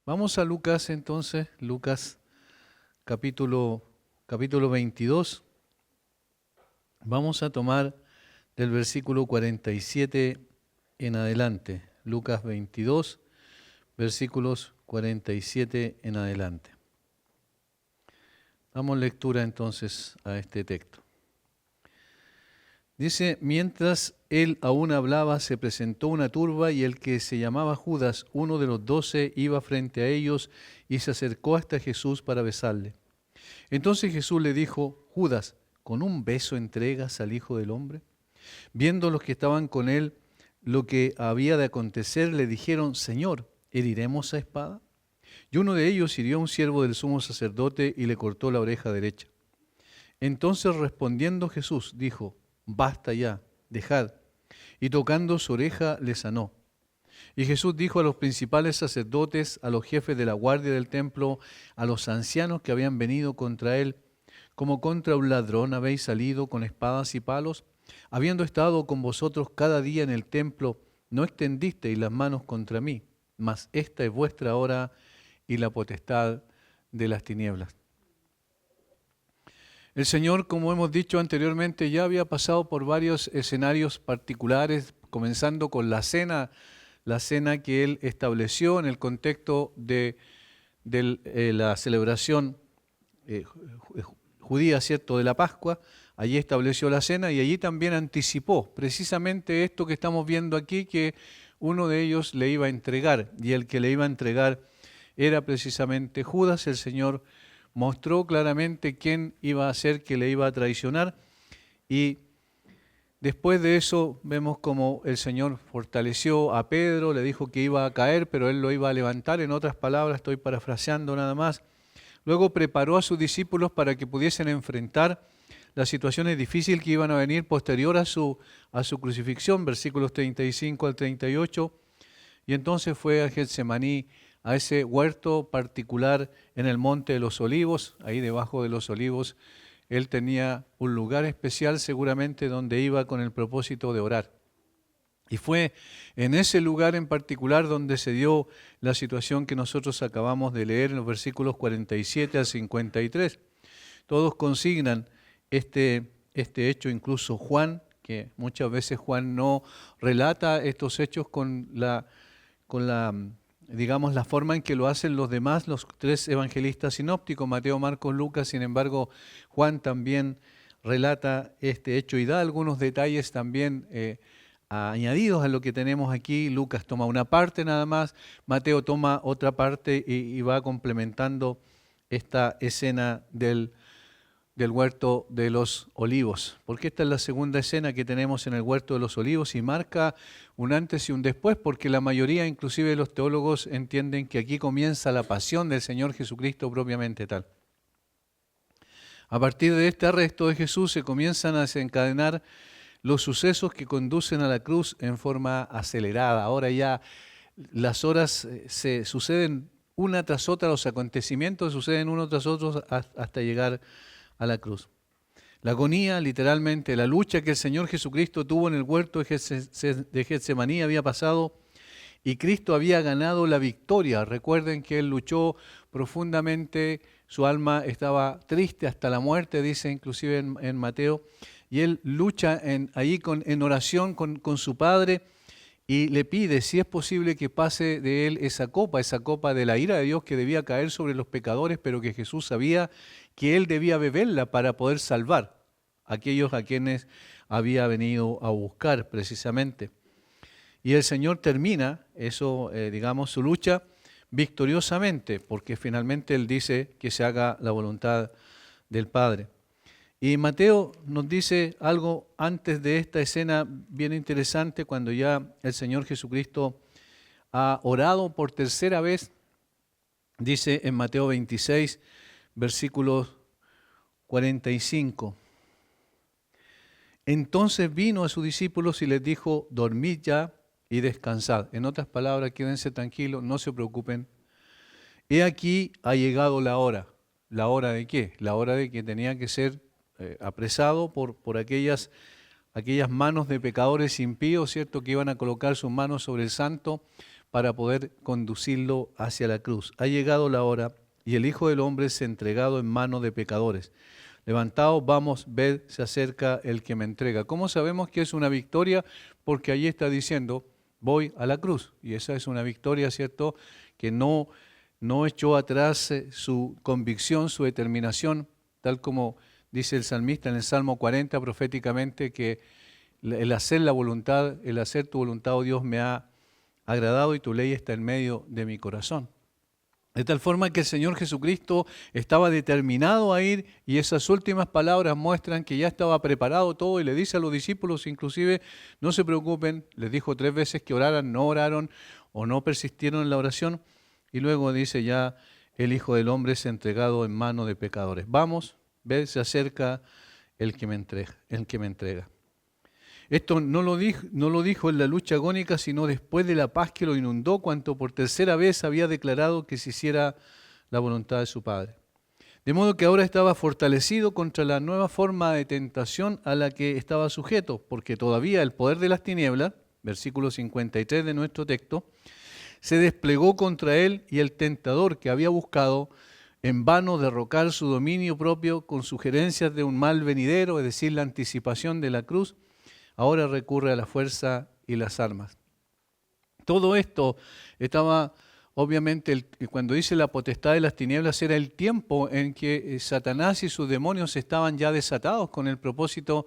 Vamos a Lucas entonces, Lucas capítulo 22. Vamos a tomar del versículo 47 en adelante. Lucas 22, versículos 47 en adelante. Damos lectura entonces a este texto. Dice, mientras él aún hablaba, se presentó una turba y el que se llamaba Judas, uno de los 12, iba frente a ellos y se acercó hasta Jesús para besarle. Entonces Jesús le dijo, Judas, ¿con un beso entregas al Hijo del Hombre? Viendo los que estaban con él lo que había de acontecer, le dijeron, Señor, ¿heriremos a espada? Y uno de ellos hirió a un siervo del sumo sacerdote y le cortó la oreja derecha. Entonces respondiendo Jesús dijo, basta ya, dejad. Y tocando su oreja le sanó. Y Jesús dijo a los principales sacerdotes, a los jefes de la guardia del templo, a los ancianos que habían venido contra él, como contra un ladrón habéis salido con espadas y palos, habiendo estado con vosotros cada día en el templo, no extendisteis las manos contra mí, mas esta es vuestra hora y la potestad de las tinieblas. El Señor, como hemos dicho anteriormente, ya había pasado por varios escenarios particulares, comenzando con la cena que Él estableció en el contexto de la celebración judía, ¿cierto?, de la Pascua. Allí estableció la cena y allí también anticipó precisamente esto que estamos viendo aquí, que uno de ellos le iba a entregar, y el que le iba a entregar era precisamente Judas. El Señor mostró claramente quién iba a ser que le iba a traicionar, y después de eso vemos como el Señor fortaleció a Pedro, le dijo que iba a caer, pero él lo iba a levantar. En otras palabras, estoy parafraseando nada más. Luego preparó a sus discípulos para que pudiesen enfrentar las situaciones difíciles que iban a venir posterior a su crucifixión, versículos 35 al 38, y entonces fue a Getsemaní, a ese huerto particular en el Monte de los Olivos. Ahí debajo de los olivos él tenía un lugar especial seguramente donde iba con el propósito de orar. Y fue en ese lugar en particular donde se dio la situación que nosotros acabamos de leer en los versículos 47 al 53. Todos consignan este hecho, incluso Juan, que muchas veces Juan no relata estos hechos con la digamos, la forma en que lo hacen los demás, los tres evangelistas sinópticos, Mateo, Marcos, Lucas. Sin embargo, Juan también relata este hecho y da algunos detalles también añadidos a lo que tenemos aquí. Lucas toma una parte nada más, Mateo toma otra parte y va complementando esta escena del huerto de los olivos, porque esta es la segunda escena que tenemos en el huerto de los olivos y marca un antes y un después, porque la mayoría, inclusive los teólogos, entienden que aquí comienza la pasión del Señor Jesucristo propiamente tal. A partir de este arresto de Jesús se comienzan a desencadenar los sucesos que conducen a la cruz en forma acelerada. Ahora ya las horas se suceden una tras otra, los acontecimientos suceden uno tras otro hasta llegar a la cruz. La agonía, literalmente, la lucha que el Señor Jesucristo tuvo en el huerto de Getsemaní había pasado y Cristo había ganado la victoria. Recuerden que Él luchó profundamente, su alma estaba triste hasta la muerte, dice inclusive en Mateo, y Él lucha en oración con su Padre y le pide, si es posible, que pase de Él esa copa de la ira de Dios que debía caer sobre los pecadores, pero que Jesús sabía que Él debía beberla para poder salvar a aquellos a quienes había venido a buscar precisamente. Y el Señor termina digamos, su lucha victoriosamente, porque finalmente Él dice que se haga la voluntad del Padre. Y Mateo nos dice algo antes de esta escena bien interesante, cuando ya el Señor Jesucristo ha orado por tercera vez. Dice en Mateo 26, versículo 45. Entonces vino a sus discípulos y les dijo, dormid ya y descansad. En otras palabras, quédense tranquilos, no se preocupen. He aquí ha llegado la hora. ¿La hora de qué? La hora de que tenía que ser apresado por aquellas manos de pecadores impíos, ¿cierto?, que iban a colocar sus manos sobre el santo para poder conducirlo hacia la cruz. Ha llegado la hora y el Hijo del Hombre es entregado en manos de pecadores. Levantaos, vamos, ved, se acerca el que me entrega. ¿Cómo sabemos que es una victoria? Porque allí está diciendo, voy a la cruz. Y esa es una victoria, ¿cierto? Que no echó atrás su convicción, su determinación, tal como dice el salmista en el Salmo 40 proféticamente, que el hacer la voluntad, el hacer tu voluntad, oh Dios, me ha agradado y tu ley está en medio de mi corazón. De tal forma que el Señor Jesucristo estaba determinado a ir y esas últimas palabras muestran que ya estaba preparado todo y le dice a los discípulos inclusive, no se preocupen, les dijo 3 veces que oraran, no oraron o no persistieron en la oración y luego dice ya el Hijo del Hombre es entregado en manos de pecadores. Vamos, ve, se acerca el que me entrega. Esto no lo dijo en la lucha agónica, sino después de la paz que lo inundó, cuando por tercera vez había declarado que se hiciera la voluntad de su Padre. De modo que ahora estaba fortalecido contra la nueva forma de tentación a la que estaba sujeto, porque todavía el poder de las tinieblas, versículo 53 de nuestro texto, se desplegó contra él y el tentador que había buscado en vano derrocar su dominio propio con sugerencias de un mal venidero, es decir, la anticipación de la cruz, ahora recurre a la fuerza y las armas. Todo esto estaba, obviamente, cuando dice la potestad de las tinieblas, era el tiempo en que Satanás y sus demonios estaban ya desatados con el propósito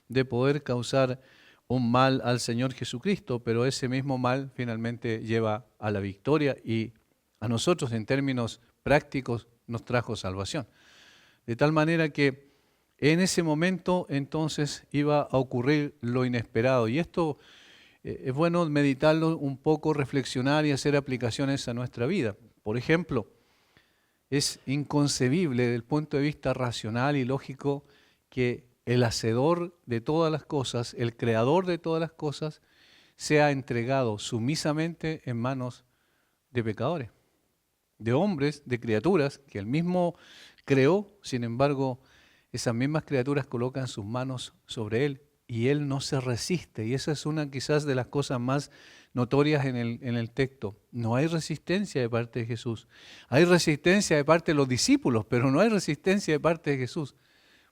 de poder causar un mal al Señor Jesucristo, pero ese mismo mal finalmente lleva a la victoria y a nosotros en términos prácticos nos trajo salvación. De tal manera que en ese momento entonces iba a ocurrir lo inesperado y esto es bueno meditarlo un poco, reflexionar y hacer aplicaciones a nuestra vida. Por ejemplo, es inconcebible desde el punto de vista racional y lógico que el hacedor de todas las cosas, el creador de todas las cosas, sea entregado sumisamente en manos de pecadores, de hombres, de criaturas que él mismo creó, sin embargo, esas mismas criaturas colocan sus manos sobre él y él no se resiste. Y esa es una quizás de las cosas más notorias en el texto. No hay resistencia de parte de Jesús. Hay resistencia de parte de los discípulos, pero no hay resistencia de parte de Jesús,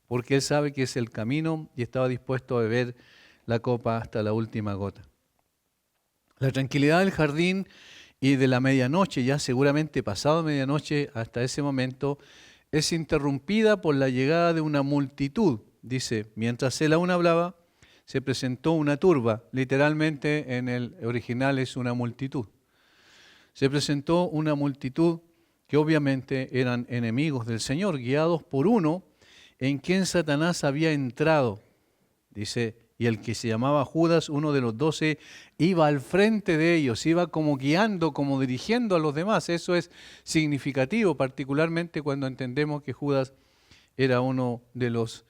porque él sabe que es el camino y estaba dispuesto a beber la copa hasta la última gota. La tranquilidad del jardín y de la medianoche, ya seguramente pasado medianoche hasta ese momento, es interrumpida por la llegada de una multitud. Dice, mientras él aún hablaba, se presentó una turba. Literalmente en el original es una multitud. Se presentó una multitud que obviamente eran enemigos del Señor, guiados por uno en quien Satanás había entrado. Dice, y el que se llamaba Judas, uno de los 12, iba al frente de ellos, iba como guiando, como dirigiendo a los demás. Eso es significativo, particularmente cuando entendemos que Judas era uno de los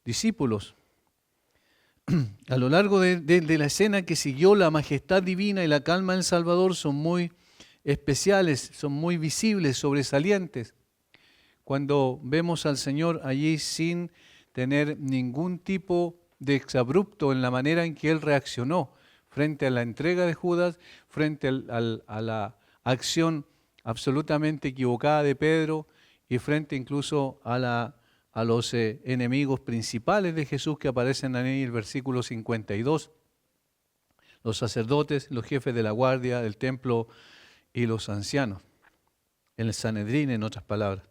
discípulos. A lo largo de la escena que siguió, la majestad divina y la calma del Salvador son muy especiales, son muy visibles, sobresalientes. Cuando vemos al Señor allí sin tener ningún tipo de exabrupto en la manera en que Él reaccionó frente a la entrega de Judas, frente a la acción absolutamente equivocada de Pedro y frente incluso a los enemigos principales de Jesús que aparecen ahí en el versículo 52, los sacerdotes, los jefes de la guardia del templo y los ancianos, en el Sanedrín, en otras palabras.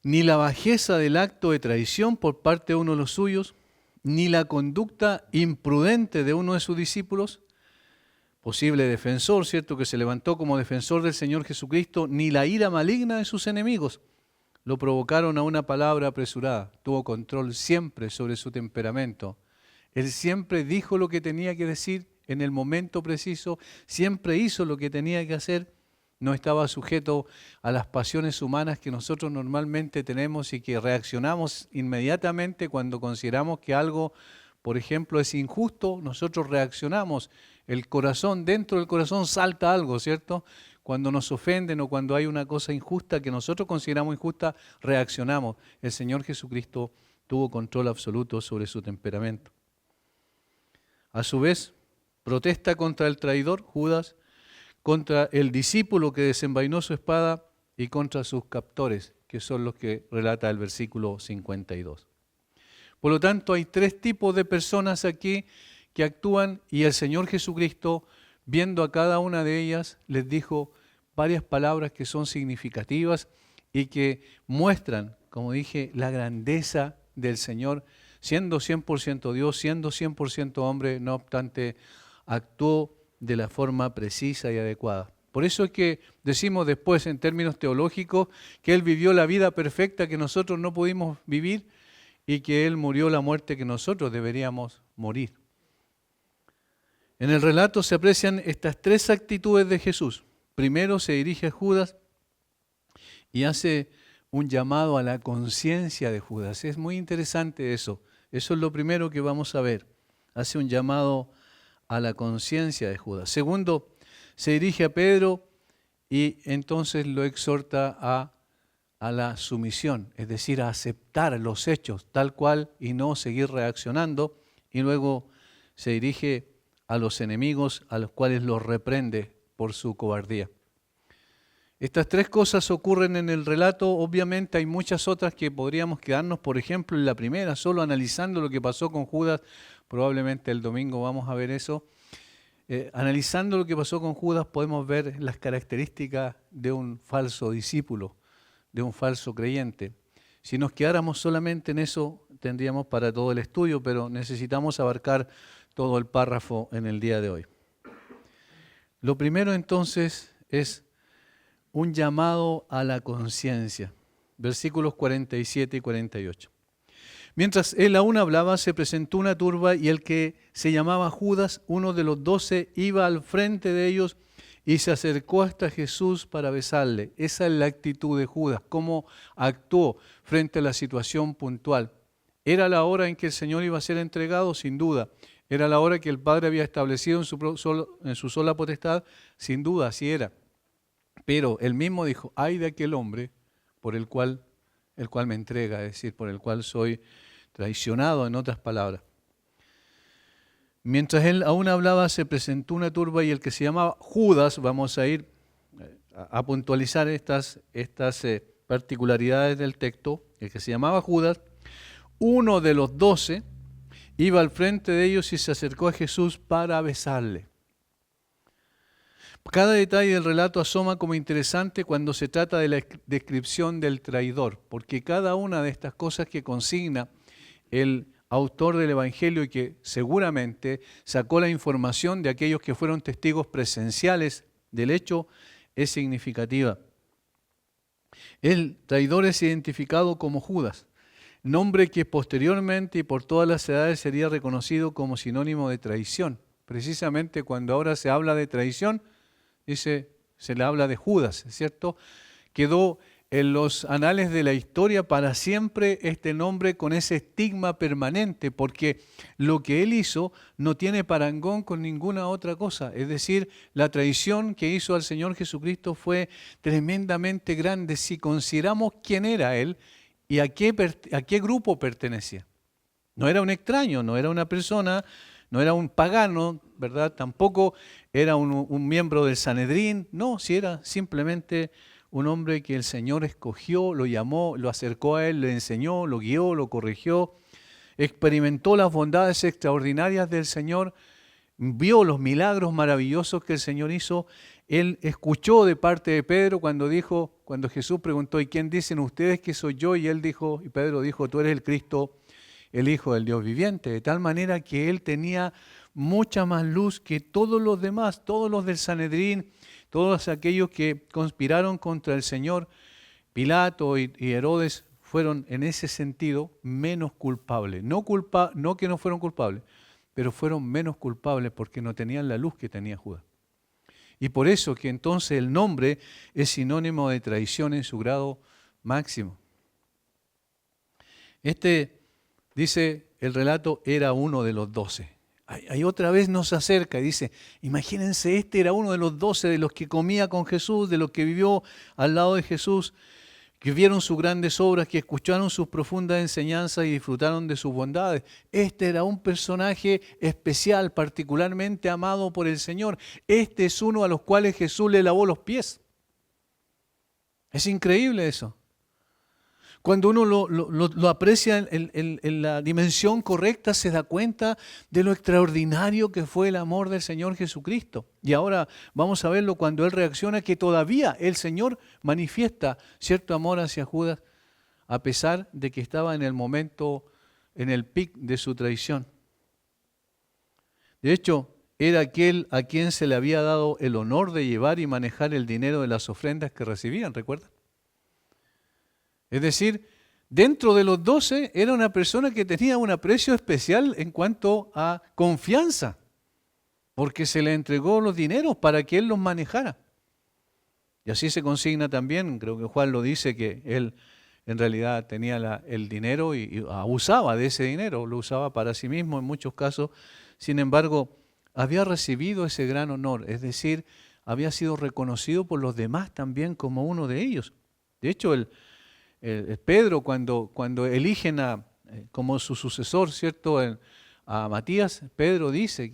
Ni la bajeza del acto de traición por parte de uno de los suyos, ni la conducta imprudente de uno de sus discípulos, posible defensor, ¿cierto?, que se levantó como defensor del Señor Jesucristo, ni la ira maligna de sus enemigos, lo provocaron a una palabra apresurada. Tuvo control siempre sobre su temperamento. Él siempre dijo lo que tenía que decir en el momento preciso, siempre hizo lo que tenía que hacer. No estaba sujeto a las pasiones humanas que nosotros normalmente tenemos y que reaccionamos inmediatamente cuando consideramos que algo, por ejemplo, es injusto. Nosotros reaccionamos. El corazón, dentro del corazón salta algo, ¿cierto? Cuando nos ofenden o cuando hay una cosa injusta que nosotros consideramos injusta, reaccionamos. El Señor Jesucristo tuvo control absoluto sobre su temperamento. A su vez, Protesta contra el traidor, Judas, contra el discípulo que desenvainó su espada y contra sus captores, que son los que relata el versículo 52. Por lo tanto, hay tres tipos de personas aquí que actúan y el Señor Jesucristo, viendo a cada una de ellas, les dijo varias palabras que son significativas y que muestran, como dije, la grandeza del Señor, siendo 100% Dios, siendo 100% hombre, no obstante, actuó de la forma precisa y adecuada. Por eso es que decimos después, en términos teológicos, que Él vivió la vida perfecta que nosotros no pudimos vivir y que Él murió la muerte que nosotros deberíamos morir. En el relato se aprecian estas tres actitudes de Jesús. Primero se dirige a Judas y hace un llamado a la conciencia de Judas. Es muy interesante eso. Eso es lo primero que vamos a ver. Hace un llamado a la conciencia de Judas. Segundo, se dirige a Pedro y entonces lo exhorta a la sumisión, es decir, a aceptar los hechos tal cual y no seguir reaccionando. Y luego se dirige a los enemigos a los cuales los reprende por su cobardía. Estas tres cosas ocurren en el relato. Obviamente hay muchas otras que podríamos quedarnos, por ejemplo, en la primera, solo analizando lo que pasó con Judas. Probablemente el domingo vamos a ver eso. Analizando lo que pasó con Judas podemos ver las características de un falso discípulo, de un falso creyente. Si nos quedáramos solamente en eso, tendríamos para todo el estudio, pero necesitamos abarcar todo el párrafo en el día de hoy. Lo primero entonces es un llamado a la conciencia. Versículos 47 y 48. Mientras él aún hablaba, se presentó una turba y el que se llamaba Judas, uno de los 12, iba al frente de ellos y se acercó hasta Jesús para besarle. Esa es la actitud de Judas, cómo actuó frente a la situación puntual. ¿Era la hora en que el Señor iba a ser entregado? Sin duda. ¿Era la hora que el Padre había establecido en su sola potestad? Sin duda, así era. Pero él mismo dijo, ay de aquel hombre por el cual me entrega, es decir, por el cual soy traicionado, en otras palabras. Mientras él aún hablaba, se presentó una turba y el que se llamaba Judas, vamos a ir a puntualizar estas particularidades del texto, el que se llamaba Judas, uno de los 12, iba al frente de ellos y se acercó a Jesús para besarle. Cada detalle del relato asoma como interesante cuando se trata de la descripción del traidor, porque cada una de estas cosas que consigna el autor del Evangelio y que seguramente sacó la información de aquellos que fueron testigos presenciales del hecho es significativa. El traidor es identificado como Judas, nombre que posteriormente y por todas las edades sería reconocido como sinónimo de traición. Precisamente cuando ahora se habla de traición, se le habla de Judas, ¿cierto? Quedó en los anales de la historia para siempre este nombre con ese estigma permanente, porque lo que él hizo no tiene parangón con ninguna otra cosa. Es decir, la traición que hizo al Señor Jesucristo fue tremendamente grande si consideramos quién era él y a qué grupo pertenecía. No era un extraño, no era una persona, no era un pagano, ¿verdad? Tampoco era un miembro del Sanedrín, no, si era simplemente un hombre que el Señor escogió, lo llamó, lo acercó a él, le enseñó, lo guió, lo corrigió, experimentó las bondades extraordinarias del Señor, vio los milagros maravillosos que el Señor hizo. Él escuchó de parte de Pedro cuando Jesús preguntó, ¿y quién dicen ustedes que soy yo? Y Pedro dijo, tú eres el Cristo, el Hijo del Dios viviente, de tal manera que él tenía mucha más luz que todos los demás, todos los del Sanedrín, todos aquellos que conspiraron contra el Señor. Pilato y Herodes fueron en ese sentido menos culpables. No que no fueron culpables, pero fueron menos culpables porque no tenían la luz que tenía Judas. Y por eso que entonces el nombre es sinónimo de traición en su grado máximo. Dice el relato, era uno de los 12. Ahí otra vez nos acerca y dice, imagínense, este era uno de los 12 de los que comía con Jesús, de los que vivió al lado de Jesús, que vieron sus grandes obras, que escucharon sus profundas enseñanzas y disfrutaron de sus bondades. Este era un personaje especial, particularmente amado por el Señor. Este es uno a los cuales Jesús le lavó los pies. Es increíble eso. Cuando uno lo aprecia en la dimensión correcta, se da cuenta de lo extraordinario que fue el amor del Señor Jesucristo. Y ahora vamos a verlo cuando Él reacciona, que todavía el Señor manifiesta cierto amor hacia Judas, a pesar de que estaba en el momento, en el pic de su traición. De hecho, era aquel a quien se le había dado el honor de llevar y manejar el dinero de las ofrendas que recibían, ¿recuerdan? Es decir, dentro de los 12 era una persona que tenía un aprecio especial en cuanto a confianza, porque se le entregó los dineros para que él los manejara. Y así se consigna también, creo que Juan lo dice, que él en realidad tenía el dinero y abusaba de ese dinero, lo usaba para sí mismo en muchos casos. Sin embargo, había recibido ese gran honor, es decir, había sido reconocido por los demás también como uno de ellos. De hecho, Pedro, cuando eligen como su sucesor, ¿cierto?, a Matías, Pedro dice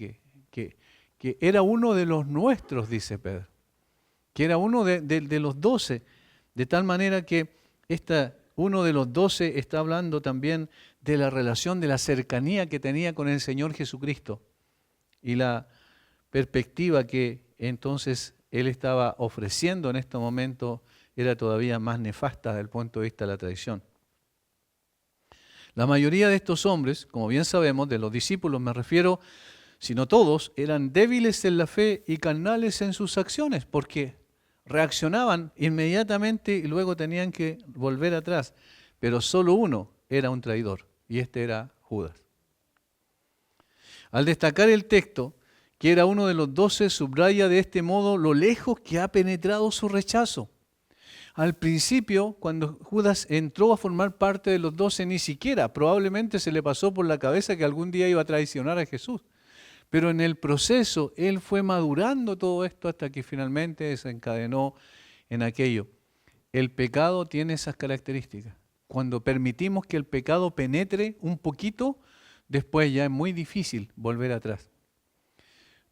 que era uno de los nuestros, dice Pedro, que era uno de los 12, de tal manera que uno de los 12 está hablando también de la relación, de la cercanía que tenía con el Señor Jesucristo y la perspectiva que entonces Él estaba ofreciendo en este momento era todavía más nefasta desde el punto de vista de la traición. La mayoría de estos hombres, como bien sabemos, de los discípulos me refiero, si no todos, eran débiles en la fe y carnales en sus acciones, porque reaccionaban inmediatamente y luego tenían que volver atrás. Pero solo uno era un traidor, y este era Judas. Al destacar el texto, que era uno de los 12, subraya de este modo lo lejos que ha penetrado su rechazo. Al principio, cuando Judas entró a formar parte de los 12, ni siquiera probablemente se le pasó por la cabeza que algún día iba a traicionar a Jesús. Pero en el proceso, él fue madurando todo esto hasta que finalmente desencadenó en aquello. El pecado tiene esas características. Cuando permitimos que el pecado penetre un poquito, después ya es muy difícil volver atrás.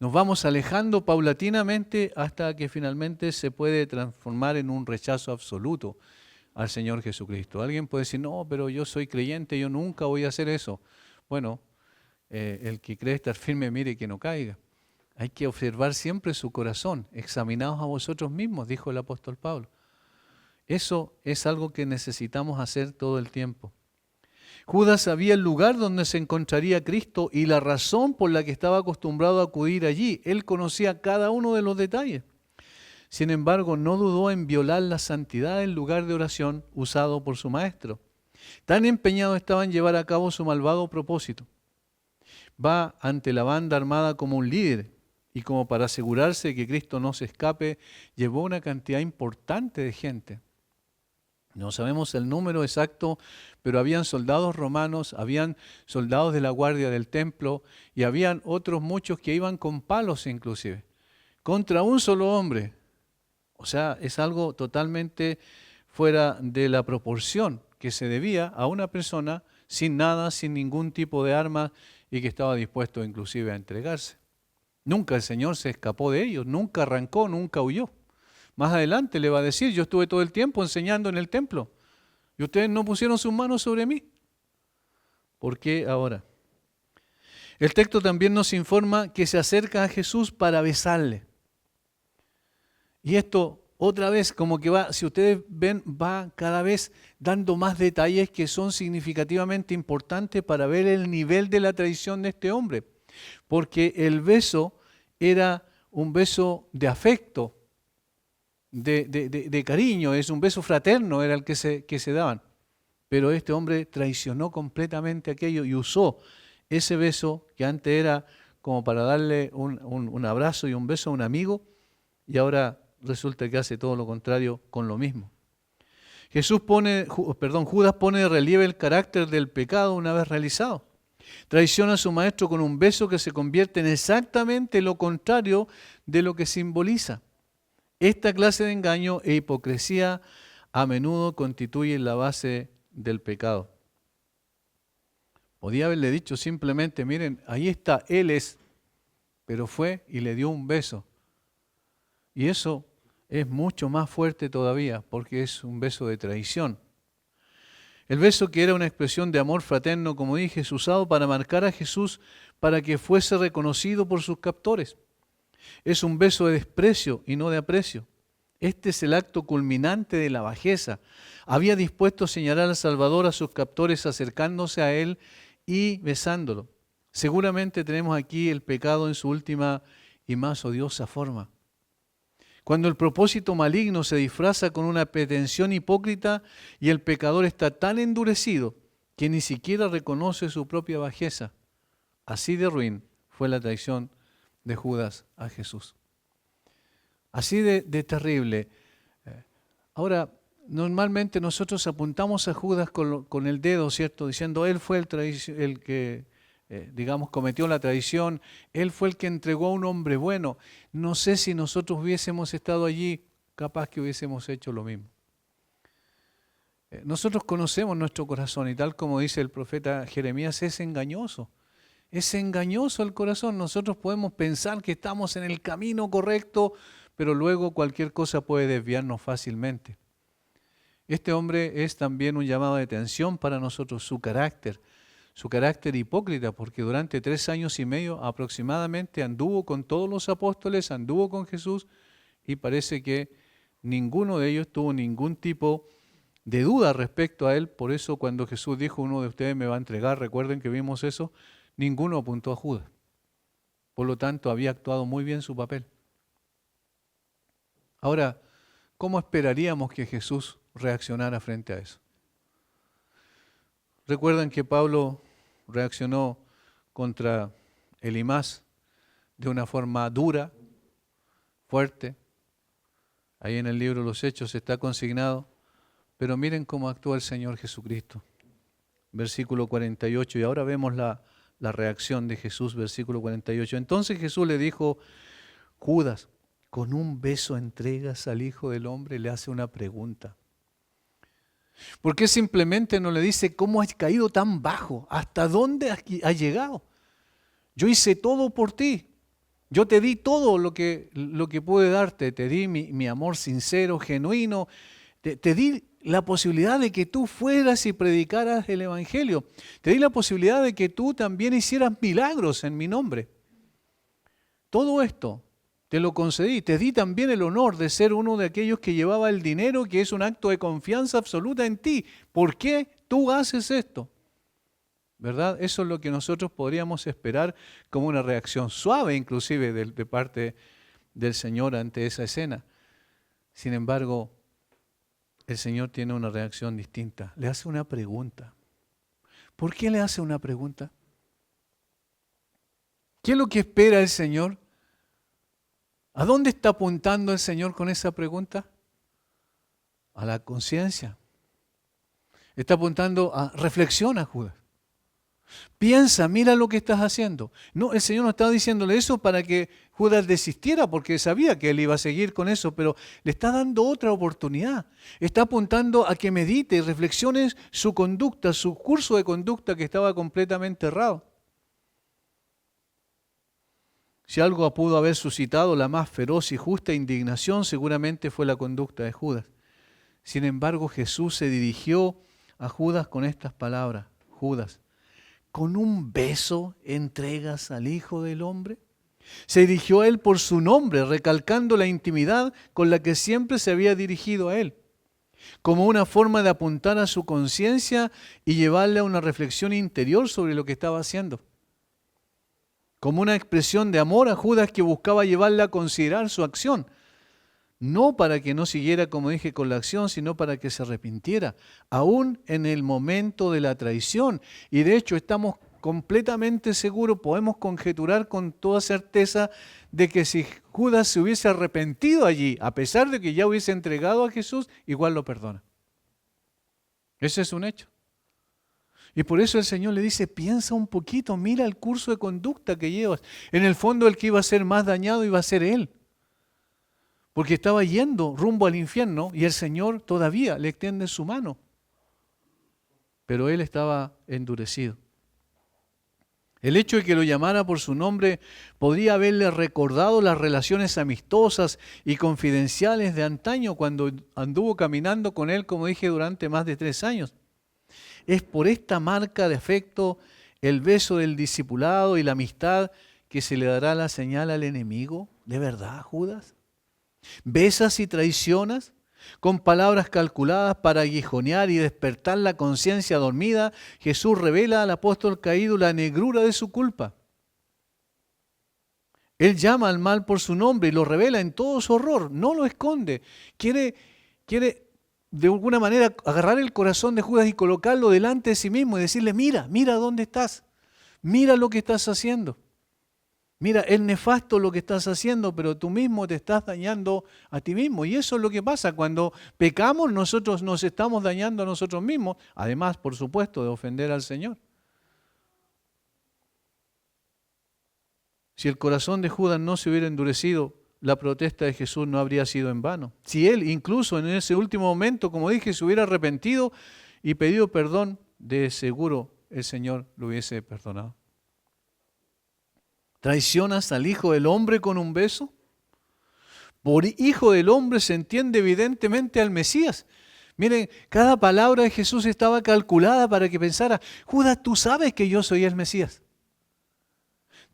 Nos vamos alejando paulatinamente hasta que finalmente se puede transformar en un rechazo absoluto al Señor Jesucristo. Alguien puede decir, no, pero yo soy creyente, yo nunca voy a hacer eso. Bueno, el que cree estar firme, mire que no caiga. Hay que observar siempre su corazón. Examinaos a vosotros mismos, dijo el apóstol Pablo. Eso es algo que necesitamos hacer todo el tiempo. Judas sabía el lugar donde se encontraría Cristo y la razón por la que estaba acostumbrado a acudir allí. Él conocía cada uno de los detalles. Sin embargo, no dudó en violar la santidad del lugar de oración usado por su maestro. Tan empeñado estaba en llevar a cabo su malvado propósito. Va ante la banda armada como un líder y como para asegurarse de que Cristo no se escape, llevó una cantidad importante de gente. No sabemos el número exacto, pero habían soldados romanos, habían soldados de la guardia del templo y habían otros muchos que iban con palos inclusive, contra un solo hombre. O sea, es algo totalmente fuera de la proporción que se debía a una persona sin nada, sin ningún tipo de arma y que estaba dispuesto inclusive a entregarse. Nunca el Señor se escapó de ellos, nunca arrancó, nunca huyó. Más adelante le va a decir, yo estuve todo el tiempo enseñando en el templo y ustedes no pusieron sus manos sobre mí. ¿Por qué ahora? El texto también nos informa que se acerca a Jesús para besarle. Y esto otra vez, como que va, si ustedes ven, va cada vez dando más detalles que son significativamente importantes para ver el nivel de la traición de este hombre. Porque el beso era un beso de afecto, de cariño, es un beso fraterno, era el que se daban. Pero este hombre traicionó completamente aquello y usó ese beso que antes era como para darle un abrazo y un beso a un amigo, y ahora resulta que hace todo lo contrario con lo mismo. Judas pone de relieve el carácter del pecado una vez realizado. Traiciona a su maestro con un beso que se convierte en exactamente lo contrario de lo que simboliza. Esta clase de engaño e hipocresía a menudo constituyen la base del pecado. Podía haberle dicho simplemente, miren, ahí está, Él es, pero fue y le dio un beso. Y eso es mucho más fuerte todavía, porque es un beso de traición. El beso, que era una expresión de amor fraterno, como dije, es usado para marcar a Jesús para que fuese reconocido por sus captores. Es un beso de desprecio y no de aprecio. Este es el acto culminante de la bajeza. Había dispuesto a señalar al Salvador a sus captores acercándose a Él y besándolo. Seguramente tenemos aquí el pecado en su última y más odiosa forma. Cuando el propósito maligno se disfraza con una pretensión hipócrita y el pecador está tan endurecido que ni siquiera reconoce su propia bajeza. Así de ruin fue la traición de Judas a Jesús. Así de terrible. Ahora, normalmente nosotros apuntamos a Judas con el dedo, ¿cierto? Diciendo, él fue el que cometió la traición, él fue el que entregó a un hombre bueno. No sé si nosotros hubiésemos estado allí, capaz que hubiésemos hecho lo mismo. Nosotros conocemos nuestro corazón y tal como dice el profeta Jeremías, es engañoso. Es engañoso el corazón. Nosotros podemos pensar que estamos en el camino correcto, pero luego cualquier cosa puede desviarnos fácilmente. Este hombre es también un llamado de atención para nosotros, su carácter hipócrita, porque durante 3 años y medio aproximadamente anduvo con todos los apóstoles, anduvo con Jesús y parece que ninguno de ellos tuvo ningún tipo de duda respecto a él. Por eso cuando Jesús dijo, uno de ustedes me va a entregar, recuerden que vimos eso, ninguno apuntó a Judas. Por lo tanto, había actuado muy bien su papel. Ahora, ¿cómo esperaríamos que Jesús reaccionara frente a eso? Recuerdan que Pablo reaccionó contra Elimás de una forma dura, fuerte. Ahí en el libro de los Hechos está consignado. Pero miren cómo actúa el Señor Jesucristo. Versículo 48, y ahora vemos la reacción de Jesús, versículo 48. Entonces Jesús le dijo, Judas, ¿con un beso entregas al Hijo del Hombre? Le hace una pregunta. ¿Por qué simplemente no le dice cómo has caído tan bajo? ¿Hasta dónde has llegado? Yo hice todo por ti. Yo te di todo lo que pude darte. Te di mi amor sincero, genuino. Te di la posibilidad de que tú fueras y predicaras el Evangelio. Te di la posibilidad de que tú también hicieras milagros en mi nombre. Todo esto te lo concedí. Te di también el honor de ser uno de aquellos que llevaba el dinero, que es un acto de confianza absoluta en ti. ¿Por qué tú haces esto? ¿Verdad? Eso es lo que nosotros podríamos esperar como una reacción suave, inclusive de parte del Señor ante esa escena. Sin embargo, el Señor tiene una reacción distinta. Le hace una pregunta. ¿Por qué le hace una pregunta? ¿Qué es lo que espera el Señor? ¿A dónde está apuntando el Señor con esa pregunta? A la conciencia. Está apuntando a reflexiona, Judas. Piensa, mira lo que estás haciendo. No, el Señor no estaba diciéndole eso para que Judas desistiera, porque sabía que él iba a seguir con eso, pero le está dando otra oportunidad. Está apuntando a que medite y reflexione su conducta, su curso de conducta que estaba completamente errado. Si algo pudo haber suscitado la más feroz y justa indignación, seguramente fue la conducta de Judas. Sin embargo, Jesús se dirigió a Judas con estas palabras. Judas, ¿con un beso entregas al Hijo del Hombre? Se dirigió a él por su nombre, recalcando la intimidad con la que siempre se había dirigido a él, como una forma de apuntar a su conciencia y llevarle a una reflexión interior sobre lo que estaba haciendo. Como una expresión de amor a Judas que buscaba llevarle a considerar su acción. No para que no siguiera, como dije, con la acción, sino para que se arrepintiera, aún en el momento de la traición. Y de hecho estamos completamente seguros, podemos conjeturar con toda certeza de que si Judas se hubiese arrepentido allí, a pesar de que ya hubiese entregado a Jesús, igual lo perdona. Ese es un hecho. Y por eso el Señor le dice, piensa un poquito, mira el curso de conducta que llevas. En el fondo el que iba a ser más dañado iba a ser él. porque estaba yendo rumbo al infierno y el Señor todavía le extiende su mano. Pero él estaba endurecido. El hecho de que lo llamara por su nombre podría haberle recordado las relaciones amistosas y confidenciales de antaño cuando anduvo caminando con él, como dije, durante más de 3 años. Es por esta marca de afecto, el beso del discipulado y la amistad que se le dará la señal al enemigo. ¿De verdad, Judas? ¿Besas y traicionas con palabras calculadas para aguijonear y despertar la conciencia dormida? Jesús revela al apóstol caído la negrura de su culpa. Él llama al mal por su nombre y lo revela en todo su horror, no lo esconde. Quiere de alguna manera agarrar el corazón de Judas y colocarlo delante de sí mismo y decirle, mira dónde estás, mira lo que estás haciendo. Mira, es nefasto lo que estás haciendo, pero tú mismo te estás dañando a ti mismo. Y eso es lo que pasa. Cuando pecamos, nosotros nos estamos dañando a nosotros mismos. Además, por supuesto, de ofender al Señor. Si el corazón de Judas no se hubiera endurecido, la protesta de Jesús no habría sido en vano. Si él, incluso en ese último momento, como dije, se hubiera arrepentido y pedido perdón, de seguro el Señor lo hubiese perdonado. ¿Traicionas al Hijo del Hombre con un beso? Por Hijo del Hombre se entiende evidentemente al Mesías. Miren, cada palabra de Jesús estaba calculada para que pensara, Judas, tú sabes que yo soy el Mesías.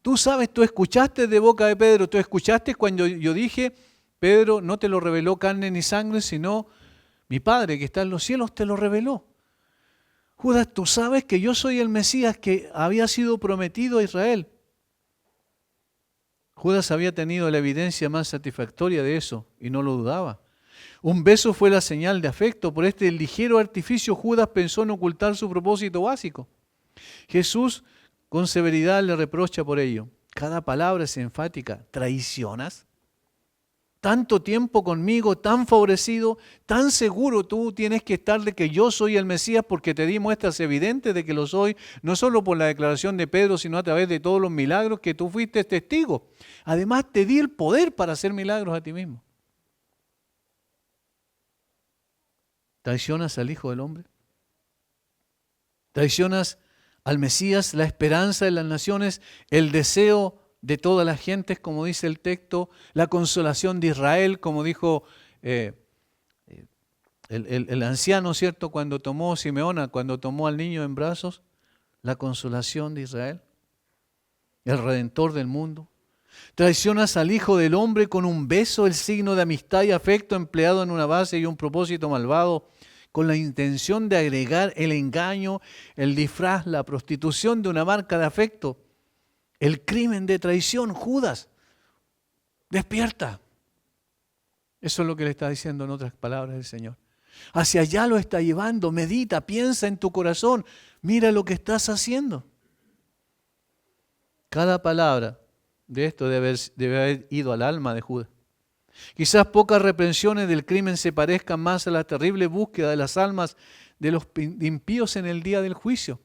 Tú sabes, tú escuchaste de boca de Pedro, tú escuchaste cuando yo dije, Pedro, no te lo reveló carne ni sangre, sino mi Padre que está en los cielos te lo reveló. Judas, tú sabes que yo soy el Mesías que había sido prometido a Israel. Judas había tenido la evidencia más satisfactoria de eso y no lo dudaba. Un beso fue la señal de afecto. Por este ligero artificio Judas pensó en ocultar su propósito básico. Jesús con severidad le reprocha por ello. Cada palabra es enfática. ¿Traicionas? Tanto tiempo conmigo, tan favorecido, tan seguro tú tienes que estar de que yo soy el Mesías porque te di muestras evidentes de que lo soy, no solo por la declaración de Pedro, sino a través de todos los milagros que tú fuiste testigo. Además te di el poder para hacer milagros a ti mismo. ¿Traicionas al Hijo del Hombre? ¿Traicionas al Mesías, la esperanza de las naciones, el deseo de todas las gentes, como dice el texto, la consolación de Israel, como dijo el anciano, ¿cierto? Cuando tomó Simeona, cuando tomó al niño en brazos, la consolación de Israel, el Redentor del mundo. Traicionas al Hijo del Hombre con un beso, el signo de amistad y afecto empleado en una base y un propósito malvado, con la intención de agregar el engaño, el disfraz, la prostitución de una marca de afecto. El crimen de traición, Judas, despierta. Eso es lo que le está diciendo en otras palabras el Señor. Hacia allá lo está llevando, medita, piensa en tu corazón, mira lo que estás haciendo. Cada palabra de esto debe haber ido al alma de Judas. Quizás pocas reprensiones del crimen se parezcan más a la terrible búsqueda de las almas de los impíos en el día del juicio.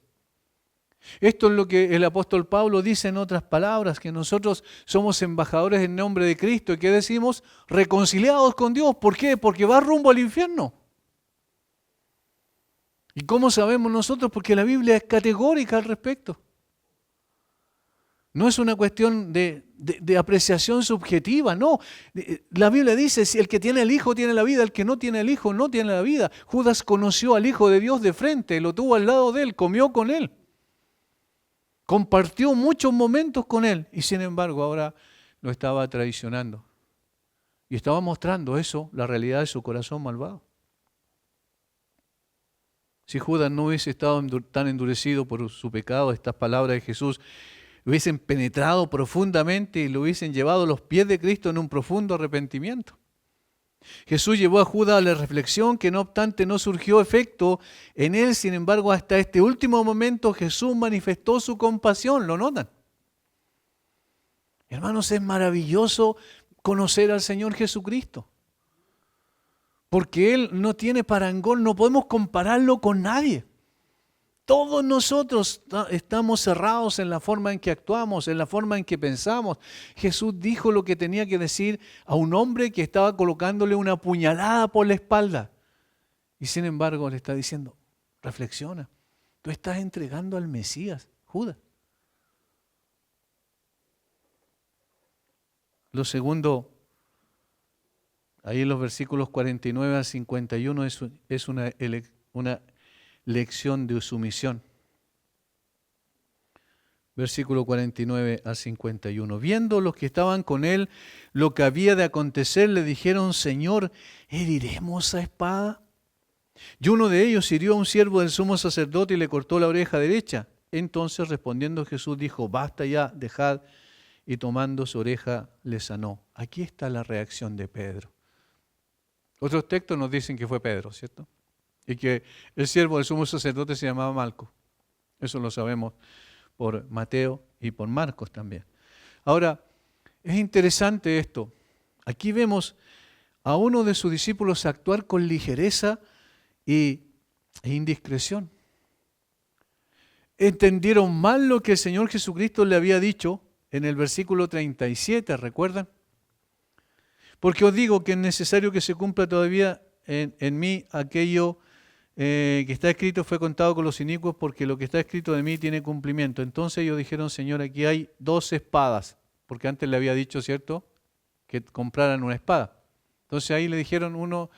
Esto es lo que el apóstol Pablo dice en otras palabras, que nosotros somos embajadores en nombre de Cristo y que decimos reconciliados con Dios. ¿Por qué? Porque va rumbo al infierno. ¿Y cómo sabemos nosotros? Porque la Biblia es categórica al respecto. No es una cuestión de apreciación subjetiva, no. La Biblia dice, si el que tiene el Hijo tiene la vida, el que no tiene el Hijo no tiene la vida. Judas conoció al Hijo de Dios de frente, lo tuvo al lado de él, comió con él. Compartió muchos momentos con él y sin embargo ahora lo estaba traicionando. Y estaba mostrando eso, la realidad de su corazón malvado. Si Judas no hubiese estado tan endurecido por su pecado, estas palabras de Jesús hubiesen penetrado profundamente y lo hubiesen llevado a los pies de Cristo en un profundo arrepentimiento. Jesús llevó a Judas a la reflexión que no obstante no surgió efecto en él, sin embargo hasta este último momento Jesús manifestó su compasión, ¿lo notan? Hermanos, es maravilloso conocer al Señor Jesucristo, porque Él no tiene parangón, no podemos compararlo con nadie. Todos nosotros estamos cerrados en la forma en que actuamos, en la forma en que pensamos. Jesús dijo lo que tenía que decir a un hombre que estaba colocándole una puñalada por la espalda. Y sin embargo le está diciendo, reflexiona, tú estás entregando al Mesías, Judas. Lo segundo, ahí en los versículos 49 al 51 es una lección de sumisión. Versículo 49 al 51. Viendo los que estaban con él lo que había de acontecer, le dijeron, Señor, ¿heriremos a espada? Y uno de ellos hirió a un siervo del sumo sacerdote y le cortó la oreja derecha. Entonces respondiendo Jesús dijo, basta ya, dejad, y tomando su oreja le sanó. Aquí está la reacción de Pedro. Otros textos nos dicen que fue Pedro, ¿cierto? Y que el siervo del sumo sacerdote se llamaba Malco. Eso lo sabemos por Mateo y por Marcos también. Ahora, es interesante esto. Aquí vemos a uno de sus discípulos actuar con ligereza e indiscreción. Entendieron mal lo que el Señor Jesucristo le había dicho en el versículo 37, ¿recuerdan? Porque os digo que es necesario que se cumpla todavía en mí aquello que está escrito fue contado con los inicuos, porque lo que está escrito de mí tiene cumplimiento. Entonces ellos dijeron, Señor, aquí hay 2 espadas, porque antes le había dicho, ¿cierto?, que compraran una espada. Entonces ahí le dijeron uno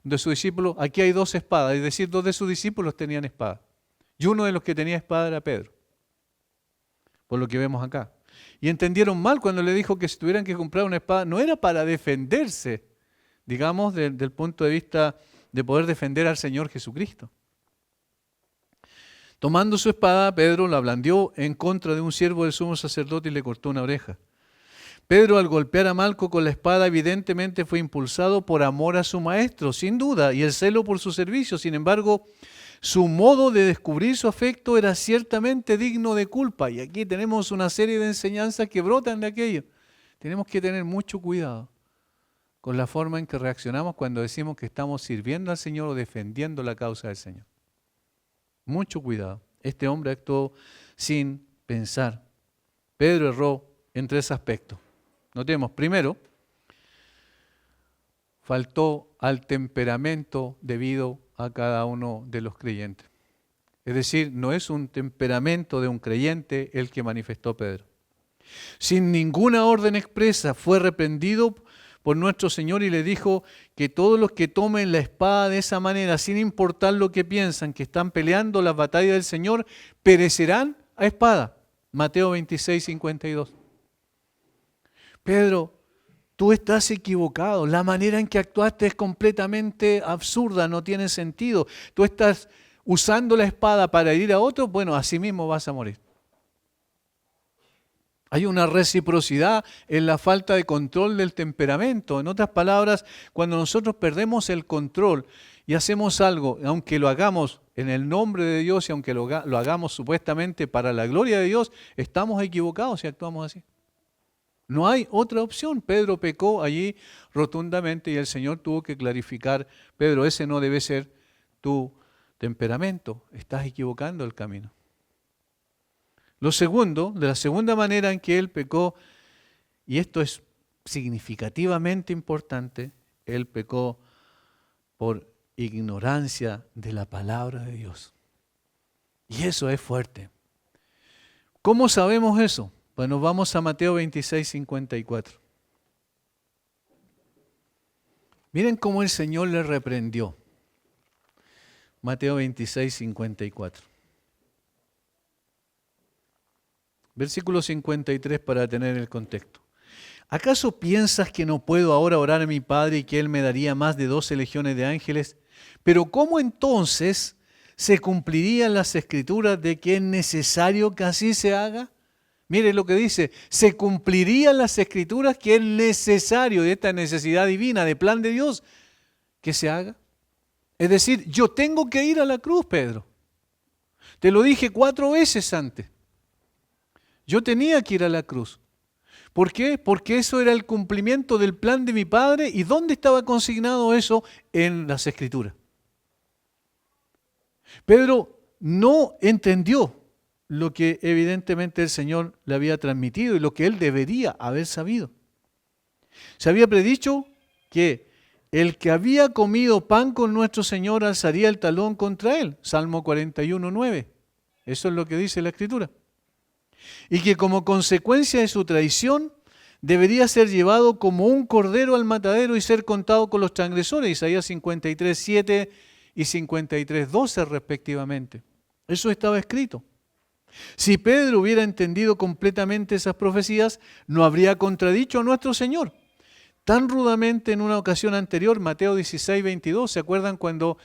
de sus discípulos, aquí hay 2 espadas, es decir, 2 de sus discípulos tenían espada. Y uno de los que tenía espada era Pedro, por lo que vemos acá. Y entendieron mal cuando le dijo que si tuvieran que comprar una espada, no era para defenderse, digamos, del punto de vista de poder defender al Señor Jesucristo. Tomando su espada, Pedro la blandió en contra de un siervo del sumo sacerdote y le cortó una oreja. Pedro, al golpear a Malco con la espada, evidentemente fue impulsado por amor a su maestro, sin duda, y el celo por su servicio. Sin embargo, su modo de descubrir su afecto era ciertamente digno de culpa. Y aquí tenemos una serie de enseñanzas que brotan de aquello. Tenemos que tener mucho cuidado con la forma en que reaccionamos cuando decimos que estamos sirviendo al Señor o defendiendo la causa del Señor. Mucho cuidado. Este hombre actuó sin pensar. Pedro erró en 3 aspectos. Notemos, primero, faltó al temperamento debido a cada uno de los creyentes. Es decir, no es un temperamento de un creyente el que manifestó Pedro. Sin ninguna orden expresa fue reprendido por nuestro Señor y le dijo que todos los que tomen la espada de esa manera, sin importar lo que piensan, que están peleando las batallas del Señor, perecerán a espada. Mateo 26, 52. Pedro, tú estás equivocado. La manera en que actuaste es completamente absurda, no tiene sentido. Tú estás usando la espada para herir a otro, bueno, así mismo vas a morir. Hay una reciprocidad en la falta de control del temperamento. En otras palabras, cuando nosotros perdemos el control y hacemos algo, aunque lo hagamos en el nombre de Dios y aunque lo hagamos supuestamente para la gloria de Dios, estamos equivocados si actuamos así. No hay otra opción. Pedro pecó allí rotundamente y el Señor tuvo que clarificar, Pedro, ese no debe ser tu temperamento, estás equivocando el camino. Lo segundo, de la segunda manera en que él pecó, y esto es significativamente importante, él pecó por ignorancia de la palabra de Dios. Y eso es fuerte. ¿Cómo sabemos eso? Bueno, vamos a Mateo 26, 54. Miren cómo el Señor le reprendió. Mateo 26, 54. Versículo 53 para tener el contexto. ¿Acaso piensas que no puedo ahora orar a mi Padre y que Él me daría más de 12 legiones de ángeles? Pero ¿cómo entonces se cumplirían las Escrituras de que es necesario que así se haga? Mire lo que dice, se cumplirían las Escrituras que es necesario, de esta necesidad divina, de plan de Dios, que se haga. Es decir, yo tengo que ir a la cruz, Pedro. Te lo dije 4 veces antes. Yo tenía que ir a la cruz. ¿Por qué? Porque eso era el cumplimiento del plan de mi Padre. ¿Y dónde estaba consignado eso? En las Escrituras. Pedro no entendió lo que evidentemente el Señor le había transmitido y lo que él debería haber sabido. Se había predicho que el que había comido pan con nuestro Señor alzaría el talón contra él. Salmo 41:9. Eso es lo que dice la Escritura. Y que como consecuencia de su traición debería ser llevado como un cordero al matadero y ser contado con los transgresores. Isaías 53:7 y 53:12 respectivamente. Eso estaba escrito. Si Pedro hubiera entendido completamente esas profecías, no habría contradicho a nuestro Señor. Tan rudamente en una ocasión anterior, Mateo 16:22, ¿se acuerdan cuando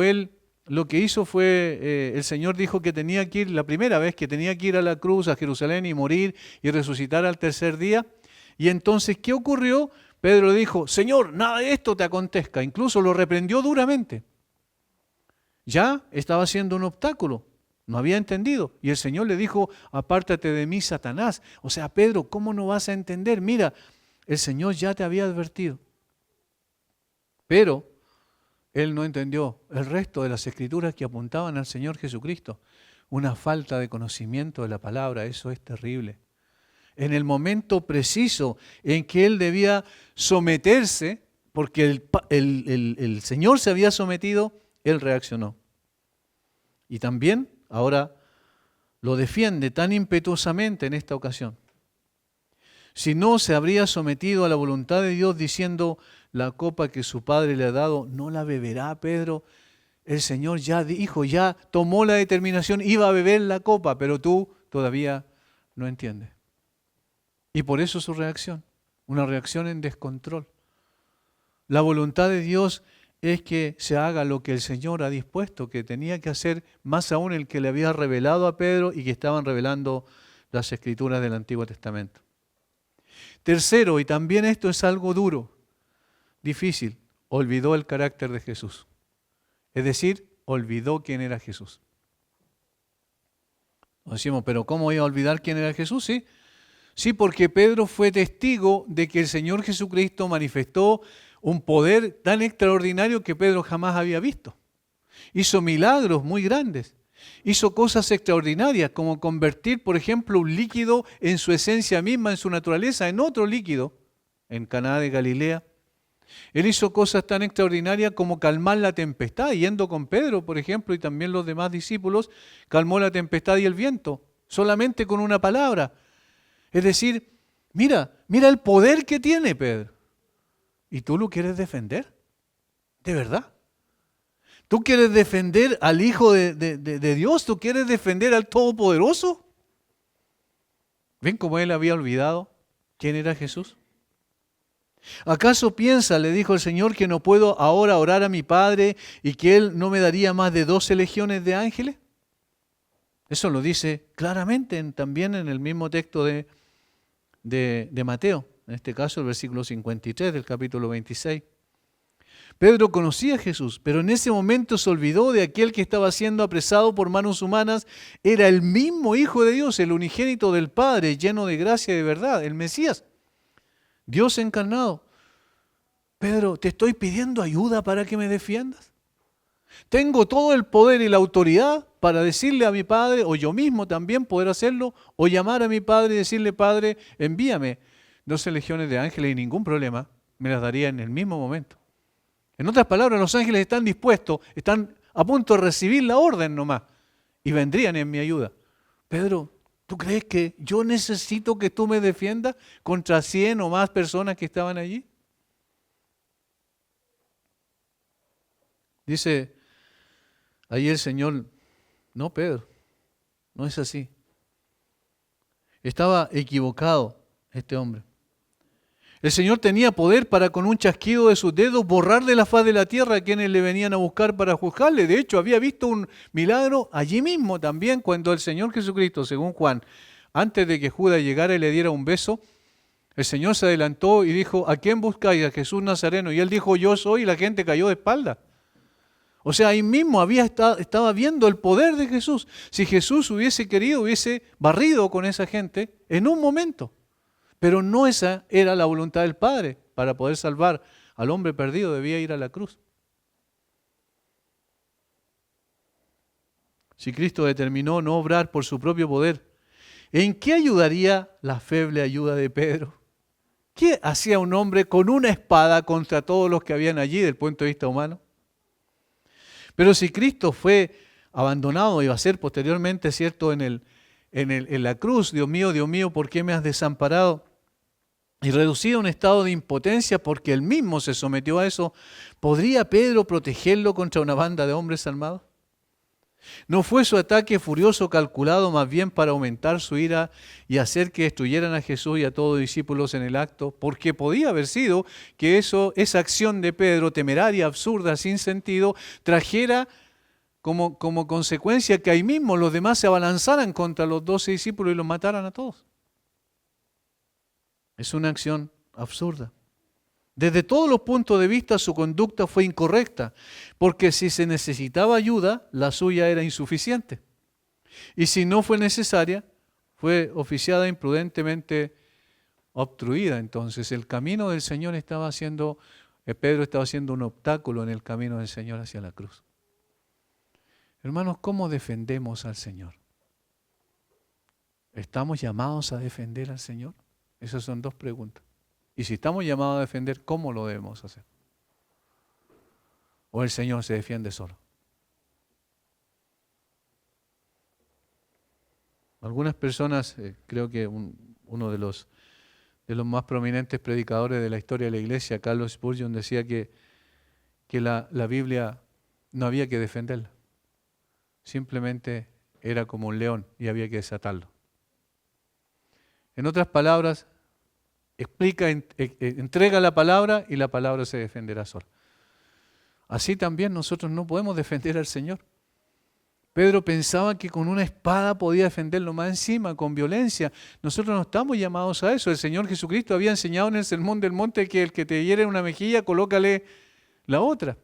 él lo que hizo fue, el Señor dijo que tenía que ir, la primera vez que tenía que ir a la cruz, a Jerusalén y morir y resucitar al tercer día? Y entonces, ¿qué ocurrió? Pedro dijo, Señor, nada de esto te acontezca. Incluso lo reprendió duramente. Ya estaba siendo un obstáculo. No había entendido. Y el Señor le dijo, apártate de mí, Satanás. O sea, Pedro, ¿cómo no vas a entender? Mira, el Señor ya te había advertido. Pero él no entendió el resto de las escrituras que apuntaban al Señor Jesucristo. Una falta de conocimiento de la palabra, eso es terrible. En el momento preciso en que él debía someterse, porque el Señor se había sometido, él reaccionó. Y también ahora lo defiende tan impetuosamente en esta ocasión. Si no, se habría sometido a la voluntad de Dios diciendo, la copa que su padre le ha dado, no la beberá, Pedro. El Señor ya dijo, ya tomó la determinación, iba a beber la copa, pero tú todavía no entiendes. Y por eso su reacción, una reacción en descontrol. La voluntad de Dios es que se haga lo que el Señor ha dispuesto, que tenía que hacer, más aún el que le había revelado a Pedro y que estaban revelando las Escrituras del Antiguo Testamento. Tercero, y también esto es algo duro, difícil, olvidó el carácter de Jesús. Es decir, olvidó quién era Jesús. Nos decimos, pero ¿cómo iba a olvidar quién era Jesús? Sí, porque Pedro fue testigo de que el Señor Jesucristo manifestó un poder tan extraordinario que Pedro jamás había visto. Hizo milagros muy grandes. Hizo cosas extraordinarias como convertir, por ejemplo, un líquido en su esencia misma, en su naturaleza, en otro líquido, en Caná de Galilea. Él hizo cosas tan extraordinarias como calmar la tempestad, yendo con Pedro, por ejemplo, y también los demás discípulos, calmó la tempestad y el viento, solamente con una palabra. Es decir, mira el poder que tiene Pedro. ¿Y tú lo quieres defender? ¿De verdad? ¿Tú quieres defender al Hijo de Dios? ¿Tú quieres defender al Todopoderoso? ¿Ven cómo él había olvidado quién era Jesús? ¿Acaso piensa, le dijo el Señor, que no puedo ahora orar a mi Padre y que Él no me daría más de 12 legiones de ángeles? Eso lo dice claramente también en el mismo texto de Mateo, en este caso el versículo 53 del capítulo 26. Pedro conocía a Jesús, pero en ese momento se olvidó de aquel que estaba siendo apresado por manos humanas. Era el mismo Hijo de Dios, el unigénito del Padre, lleno de gracia y de verdad, el Mesías, Dios encarnado. Pedro, te estoy pidiendo ayuda para que me defiendas. Tengo todo el poder y la autoridad para decirle a mi Padre, o yo mismo también poder hacerlo, o llamar a mi Padre y decirle, Padre, envíame 12 legiones de ángeles y ningún problema, me las daría en el mismo momento. En otras palabras, los ángeles están dispuestos, están a punto de recibir la orden nomás y vendrían en mi ayuda. Pedro, ¿tú crees que yo necesito que tú me defiendas contra 100 o más personas que estaban allí? Dice ahí el Señor, no, Pedro, no es así. Estaba equivocado este hombre. El Señor tenía poder para con un chasquido de sus dedos borrar de la faz de la tierra a quienes le venían a buscar para juzgarle. De hecho, había visto un milagro allí mismo también cuando el Señor Jesucristo, según Juan, antes de que Judas llegara y le diera un beso, el Señor se adelantó y dijo, ¿a quién buscáis? A Jesús Nazareno. Y él dijo, yo soy, y la gente cayó de espalda. O sea, ahí mismo estaba viendo el poder de Jesús. Si Jesús hubiese querido, hubiese barrido con esa gente en un momento. Pero no esa era la voluntad del Padre. Para poder salvar al hombre perdido debía ir a la cruz. si Cristo determinó no obrar por su propio poder, ¿en qué ayudaría la feble ayuda de Pedro? ¿Qué hacía un hombre con una espada contra todos los que habían allí desde el punto de vista humano? Pero si Cristo fue abandonado y va a ser posteriormente, ¿cierto?, en la cruz, Dios mío, ¿por qué me has desamparado? Y reducido a un estado de impotencia porque él mismo se sometió a eso, ¿podría Pedro protegerlo contra una banda de hombres armados? ¿No fue su ataque furioso calculado más bien para aumentar su ira y hacer que destruyeran a Jesús y a todos los discípulos en el acto? Porque podía haber sido que esa acción de Pedro, temeraria, absurda, sin sentido, trajera como consecuencia que ahí mismo los demás se abalanzaran contra los 12 discípulos y los mataran a todos. Es una acción absurda. Desde todos los puntos de vista su conducta fue incorrecta, porque si se necesitaba ayuda, la suya era insuficiente. Y si no fue necesaria, fue oficiada imprudentemente obstruida. Entonces el camino del Señor Pedro estaba haciendo un obstáculo en el camino del Señor hacia la cruz. Hermanos, ¿cómo defendemos al Señor? ¿Estamos llamados a defender al Señor? Esas son dos preguntas. Y si estamos llamados a defender, ¿cómo lo debemos hacer? ¿O el Señor se defiende solo? Algunas personas, creo que uno de los más prominentes predicadores de la historia de la iglesia, Carlos Spurgeon, decía que la Biblia no había que defenderla. Simplemente era como un león y había que desatarlo. En otras palabras, entrega la palabra y la palabra se defenderá sola. Así también nosotros no podemos defender al Señor. Pedro pensaba que con una espada podía defenderlo, más encima, con violencia. Nosotros no estamos llamados a eso. El Señor Jesucristo había enseñado en el Sermón del Monte que el que te hiere en una mejilla, colócale la otra.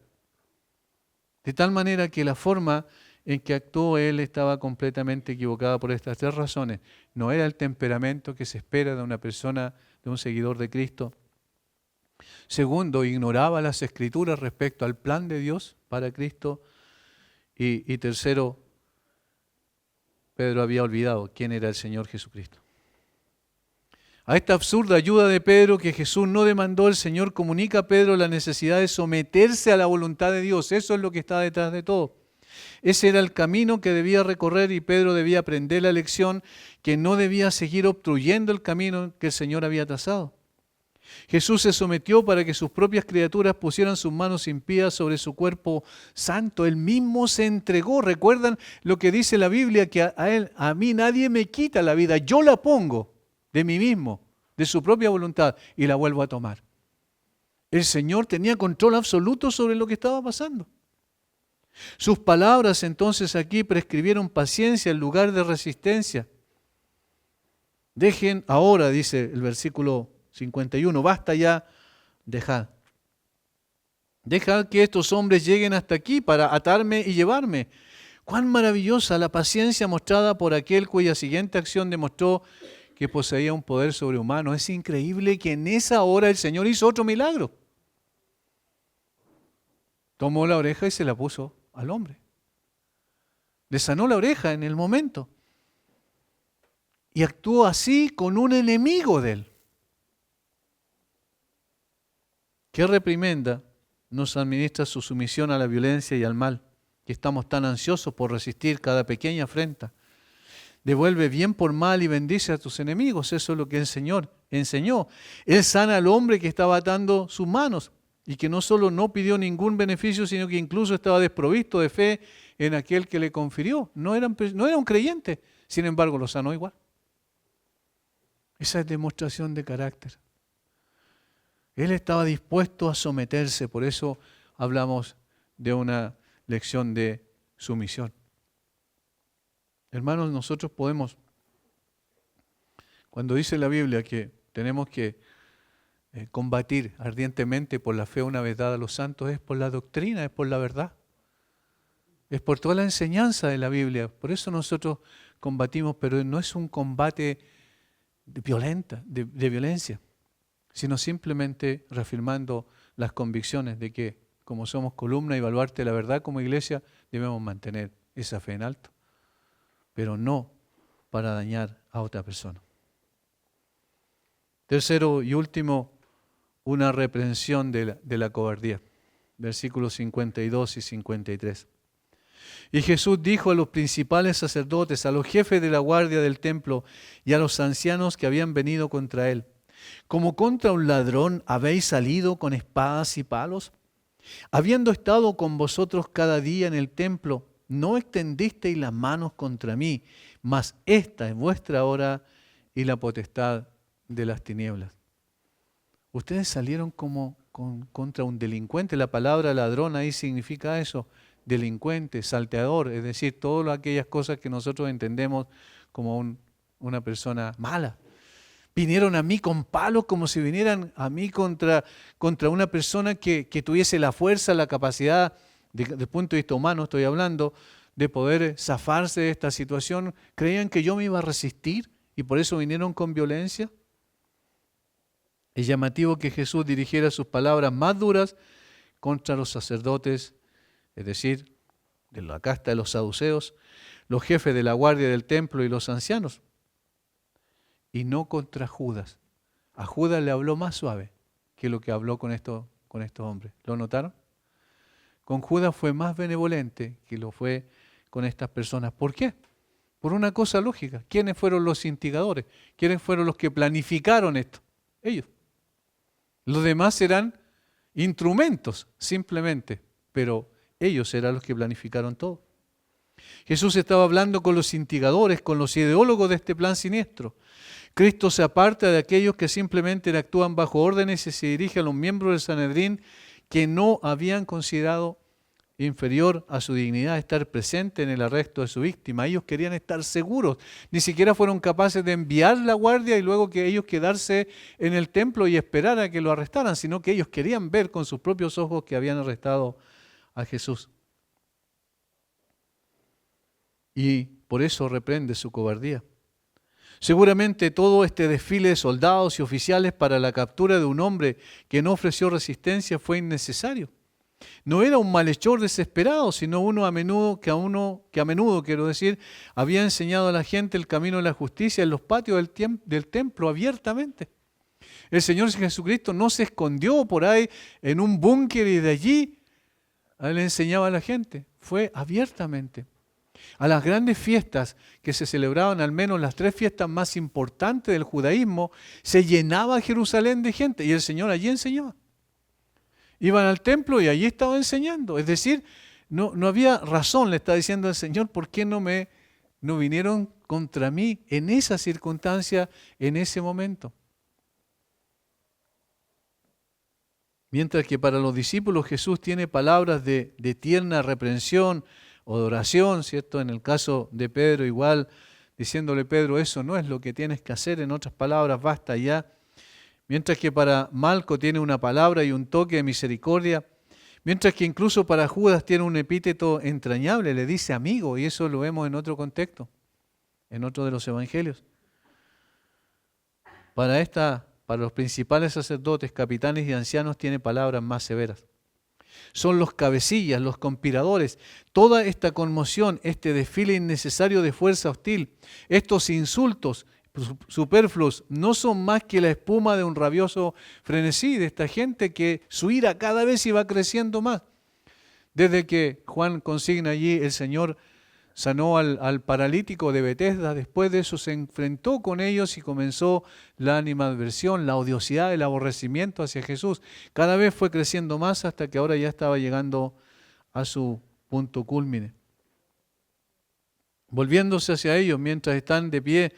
De tal manera que la forma en que actuó él estaba completamente equivocada por estas tres razones. No era el temperamento que se espera de una persona, de un seguidor de Cristo. Segundo, ignoraba las Escrituras respecto al plan de Dios para Cristo. Y tercero, Pedro había olvidado quién era el Señor Jesucristo. A esta absurda ayuda de Pedro que Jesús no demandó, el Señor comunica a Pedro la necesidad de someterse a la voluntad de Dios. Eso es lo que está detrás de todo. Ese era el camino que debía recorrer y Pedro debía aprender la lección que no debía seguir obstruyendo el camino que el Señor había trazado. Jesús se sometió para que sus propias criaturas pusieran sus manos impías sobre su cuerpo santo. Él mismo se entregó. ¿Recuerdan lo que dice la Biblia? Que a mí nadie me quita la vida. Yo la pongo de mí mismo, de su propia voluntad, y la vuelvo a tomar. El Señor tenía control absoluto sobre lo que estaba pasando. Sus palabras entonces aquí prescribieron paciencia en lugar de resistencia. Dejen ahora, dice el versículo 51, basta ya, dejad que estos hombres lleguen hasta aquí para atarme y llevarme. Cuán maravillosa la paciencia mostrada por aquel cuya siguiente acción demostró que poseía un poder sobrehumano. Es increíble que en esa hora el Señor hizo otro milagro. Tomó la oreja y se la puso al hombre. Le sanó la oreja en el momento. Y actuó así con un enemigo de él. ¿Qué reprimenda nos administra su sumisión a la violencia y al mal, que estamos tan ansiosos por resistir cada pequeña afrenta? Devuelve bien por mal y bendice a tus enemigos. Eso es lo que el Señor enseñó. Él sana al hombre que estaba atando sus manos y que no solo no pidió ningún beneficio, sino que incluso estaba desprovisto de fe en aquel que le confirió. No era un creyente, sin embargo lo sanó igual. Esa es demostración de carácter. Él estaba dispuesto a someterse, por eso hablamos de una lección de sumisión. Hermanos, nosotros podemos, cuando dice la Biblia que tenemos que combatir ardientemente por la fe una vez dada a los santos, es por la doctrina, es por la verdad. Es por toda la enseñanza de la Biblia. Por eso nosotros combatimos, pero no es un combate de violencia, sino simplemente reafirmando las convicciones de que como somos columna y baluarte de la verdad como iglesia, debemos mantener esa fe en alto. pero no para dañar a otra persona. Tercero y último, una reprensión de la cobardía. Versículos 52 y 53. Y Jesús dijo a los principales sacerdotes, a los jefes de la guardia del templo y a los ancianos que habían venido contra él: ¿como contra un ladrón habéis salido con espadas y palos? Habiendo estado con vosotros cada día en el templo, no extendisteis las manos contra mí, mas esta es vuestra hora y la potestad de las tinieblas. Ustedes salieron contra un delincuente. La palabra ladrón ahí significa eso: delincuente, salteador, es decir, todas aquellas cosas que nosotros entendemos como una persona mala. Vinieron a mí con palos, como si vinieran a mí contra una persona que tuviese la fuerza, la capacidad, desde el punto de vista humano estoy hablando, de poder zafarse de esta situación. ¿Creían que yo me iba a resistir y por eso vinieron con violencia? Es llamativo que Jesús dirigiera sus palabras más duras contra los sacerdotes, es decir, de la casta de los saduceos, los jefes de la guardia del templo y los ancianos, y no contra Judas. A Judas le habló más suave que lo que habló con estos hombres. ¿Lo notaron? Con Judas fue más benevolente que lo fue con estas personas. ¿Por qué? Por una cosa lógica. ¿Quiénes fueron los instigadores? ¿Quiénes fueron los que planificaron esto? Ellos. Los demás eran instrumentos, simplemente, pero ellos eran los que planificaron todo. Jesús estaba hablando con los instigadores, con los ideólogos de este plan siniestro. Cristo se aparta de aquellos que simplemente actúan bajo órdenes y se dirige a los miembros del Sanedrín que no habían considerado inferior a su dignidad estar presente en el arresto de su víctima. Ellos querían estar seguros, ni siquiera fueron capaces de enviar la guardia y luego que ellos quedarse en el templo y esperar a que lo arrestaran, sino que ellos querían ver con sus propios ojos que habían arrestado a Jesús. Y por eso reprende su cobardía. Seguramente todo este desfile de soldados y oficiales para la captura de un hombre que no ofreció resistencia fue innecesario. No era un malhechor desesperado, sino uno que a menudo, quiero decir, había enseñado a la gente el camino de la justicia en los patios del templo abiertamente. El Señor Jesucristo no se escondió por ahí en un búnker y de allí le enseñaba a la gente. Fue abiertamente. A las grandes fiestas que se celebraban, al menos las 3 fiestas más importantes del judaísmo, se llenaba Jerusalén de gente y el Señor allí enseñaba. Iban al templo y allí estaba enseñando. Es decir, no había razón, le está diciendo el Señor, ¿por qué no vinieron contra mí en esa circunstancia, en ese momento? Mientras que para los discípulos Jesús tiene palabras de tierna reprensión o de oración, ¿cierto? En el caso de Pedro igual, diciéndole: Pedro, eso no es lo que tienes que hacer, en otras palabras, basta ya. Mientras que para Malco tiene una palabra y un toque de misericordia, mientras que incluso para Judas tiene un epíteto entrañable, le dice amigo, y eso lo vemos en otro contexto, en otro de los evangelios. Para los principales sacerdotes, capitanes y ancianos tiene palabras más severas. Son los cabecillas, los conspiradores, toda esta conmoción, este desfile innecesario de fuerza hostil, estos insultos superfluos no son más que la espuma de un rabioso frenesí de esta gente que su ira cada vez iba creciendo más. Desde que Juan consigna allí, el Señor sanó al paralítico de Betesda, después de eso se enfrentó con ellos y comenzó la animadversión, la odiosidad, el aborrecimiento hacia Jesús. Cada vez fue creciendo más hasta que ahora ya estaba llegando a su punto cúlmine. Volviéndose hacia ellos mientras están de pie,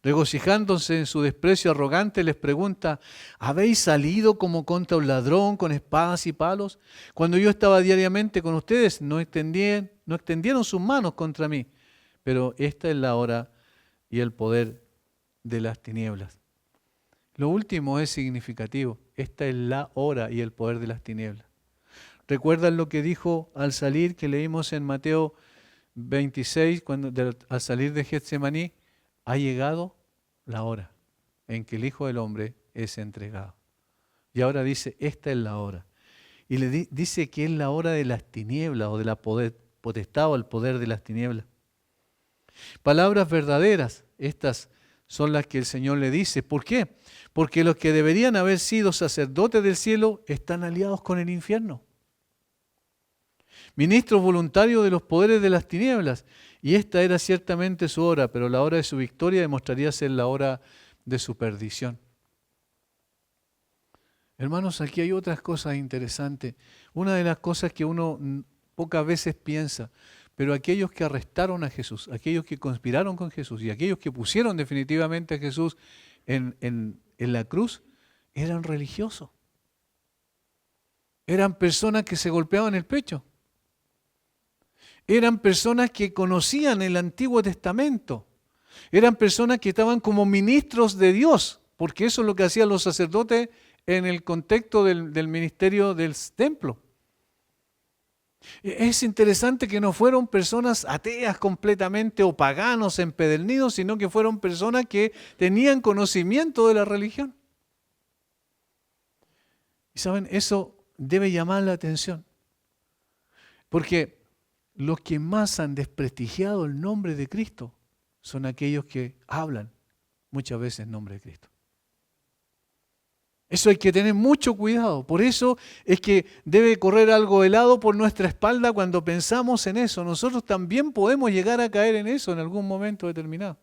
regocijándose en su desprecio arrogante, les pregunta: ¿habéis salido como contra un ladrón con espadas y palos? Cuando yo estaba diariamente con ustedes, no extendieron sus manos contra mí. Pero esta es la hora y el poder de las tinieblas. Lo último es significativo. Esta es la hora y el poder de las tinieblas. ¿Recuerdan lo que dijo al salir, que leímos en Mateo 26, al salir de Getsemaní? Ha llegado la hora en que el Hijo del Hombre es entregado. Y ahora dice, esta es la hora. Y le dice que es la hora de las tinieblas o de la potestad o el poder de las tinieblas. Palabras verdaderas, estas son las que el Señor le dice. ¿Por qué? Porque los que deberían haber sido sacerdotes del cielo están aliados con el infierno. Ministros voluntarios de los poderes de las tinieblas. Y esta era ciertamente su hora, pero la hora de su victoria demostraría ser la hora de su perdición. Hermanos, aquí hay otras cosas interesantes. Una de las cosas que uno pocas veces piensa, pero aquellos que arrestaron a Jesús, aquellos que conspiraron con Jesús y aquellos que pusieron definitivamente a Jesús en la cruz, eran religiosos. Eran personas que se golpeaban el pecho. Eran personas que conocían el Antiguo Testamento. Eran personas que estaban como ministros de Dios, porque eso es lo que hacían los sacerdotes en el contexto del ministerio del templo. Es interesante que no fueron personas ateas completamente o paganos empedernidos, sino que fueron personas que tenían conocimiento de la religión. Y saben, eso debe llamar la atención, porque los que más han desprestigiado el nombre de Cristo son aquellos que hablan muchas veces en nombre de Cristo. Eso hay que tener mucho cuidado. Por eso es que debe correr algo helado por nuestra espalda cuando pensamos en eso. Nosotros también podemos llegar a caer en eso en algún momento determinado.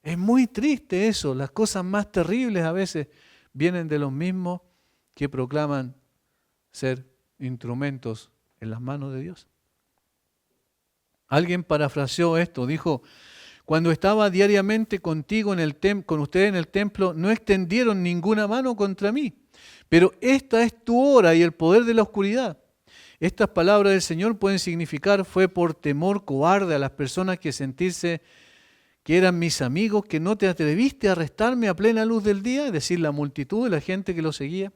Es muy triste eso. Las cosas más terribles a veces vienen de los mismos que proclaman ser instrumentos en las manos de Dios. Alguien parafraseó esto, dijo: cuando estaba diariamente contigo con ustedes en el templo, no extendieron ninguna mano contra mí. Pero esta es tu hora y el poder de la oscuridad. Estas palabras del Señor pueden significar: fue por temor cobarde a las personas que sentirse que eran mis amigos, que no te atreviste a arrestarme a plena luz del día, es decir, la multitud de la gente que lo seguía.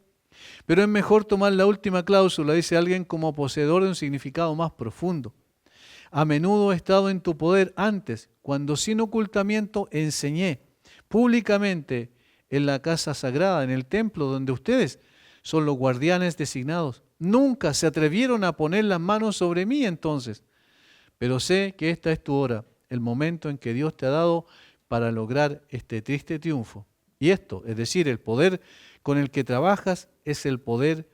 Pero es mejor tomar la última cláusula, dice alguien, como poseedor de un significado más profundo. A menudo he estado en tu poder antes, cuando sin ocultamiento enseñé públicamente en la casa sagrada, en el templo donde ustedes son los guardianes designados. Nunca se atrevieron a poner las manos sobre mí entonces, pero sé que esta es tu hora, el momento en que Dios te ha dado para lograr este triste triunfo. Y esto, es decir, el poder con el que trabajas, es el poder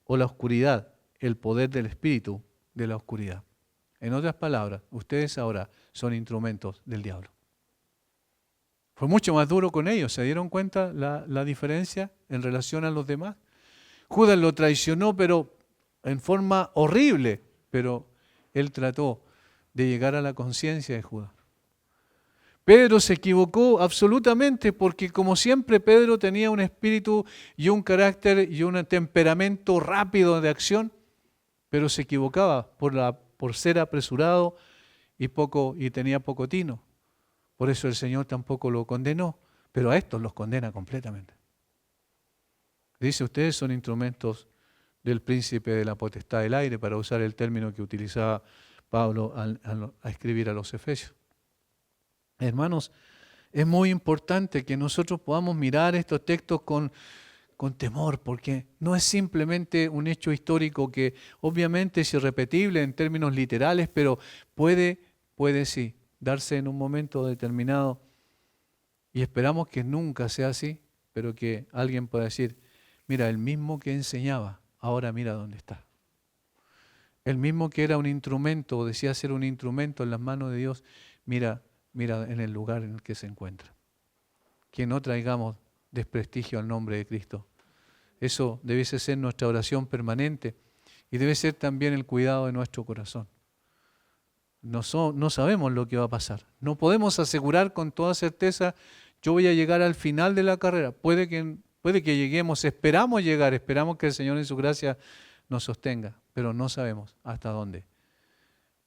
o la oscuridad, el poder del espíritu de la oscuridad. En otras palabras, ustedes ahora son instrumentos del diablo. Fue mucho más duro con ellos. ¿Se dieron cuenta la diferencia en relación a los demás? Judas lo traicionó, pero en forma horrible, pero él trató de llegar a la conciencia de Judas. Pedro se equivocó absolutamente porque, como siempre, Pedro tenía un espíritu y un carácter y un temperamento rápido de acción, pero se equivocaba por ser apresurado y tenía poco tino. Por eso el Señor tampoco lo condenó, pero a estos los condena completamente. Dice: ustedes son instrumentos del príncipe de la potestad del aire, para usar el término que utilizaba Pablo a escribir a los Efesios. Hermanos, es muy importante que nosotros podamos mirar estos textos con temor, porque no es simplemente un hecho histórico que obviamente es irrepetible en términos literales, pero puede sí darse en un momento determinado, y esperamos que nunca sea así, pero que alguien pueda decir: mira, el mismo que enseñaba, ahora mira dónde está. El mismo que era un instrumento, o decía ser un instrumento en las manos de Dios, mira en el lugar en el que se encuentra. Que no traigamos desprestigio al nombre de Cristo. Eso debe ser nuestra oración permanente y debe ser también el cuidado de nuestro corazón. No sabemos lo que va a pasar. No podemos asegurar con toda certeza: yo voy a llegar al final de la carrera. Puede que lleguemos, esperamos llegar, esperamos que el Señor en su gracia nos sostenga, pero no sabemos hasta dónde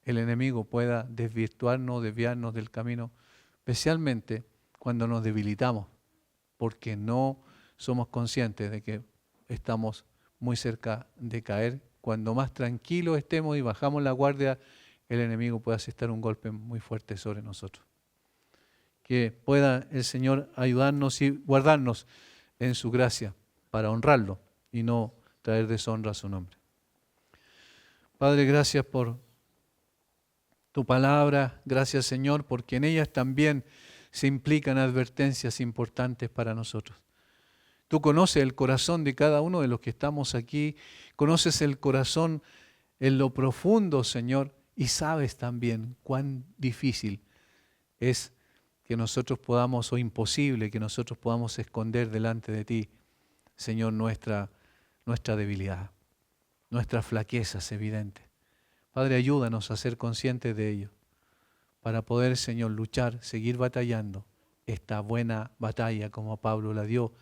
el enemigo pueda desvirtuarnos, desviarnos del camino, especialmente cuando nos debilitamos, porque no somos conscientes de que estamos muy cerca de caer. Cuando más tranquilos estemos y bajamos la guardia, el enemigo puede asestar un golpe muy fuerte sobre nosotros. Que pueda el Señor ayudarnos y guardarnos en su gracia para honrarlo y no traer deshonra a su nombre. Padre, gracias por tu palabra, gracias Señor, porque en ellas también se implican advertencias importantes para nosotros. Tú conoces el corazón de cada uno de los que estamos aquí, conoces el corazón en lo profundo, Señor, y sabes también cuán difícil es que nosotros podamos, o imposible que nosotros podamos esconder delante de ti, Señor, nuestra debilidad, nuestras flaquezas evidentes. Padre, ayúdanos a ser conscientes de ello, para poder, Señor, luchar, seguir batallando esta buena batalla como Pablo la dio,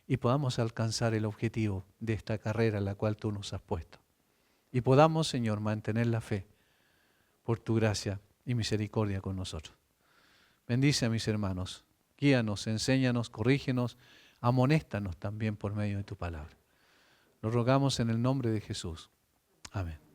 y podamos alcanzar el objetivo de esta carrera en la cual tú nos has puesto. Y podamos, Señor, mantener la fe por tu gracia y misericordia con nosotros. Bendice a mis hermanos, guíanos, enséñanos, corrígenos, amonéstanos también por medio de tu palabra. Lo rogamos en el nombre de Jesús. Amén.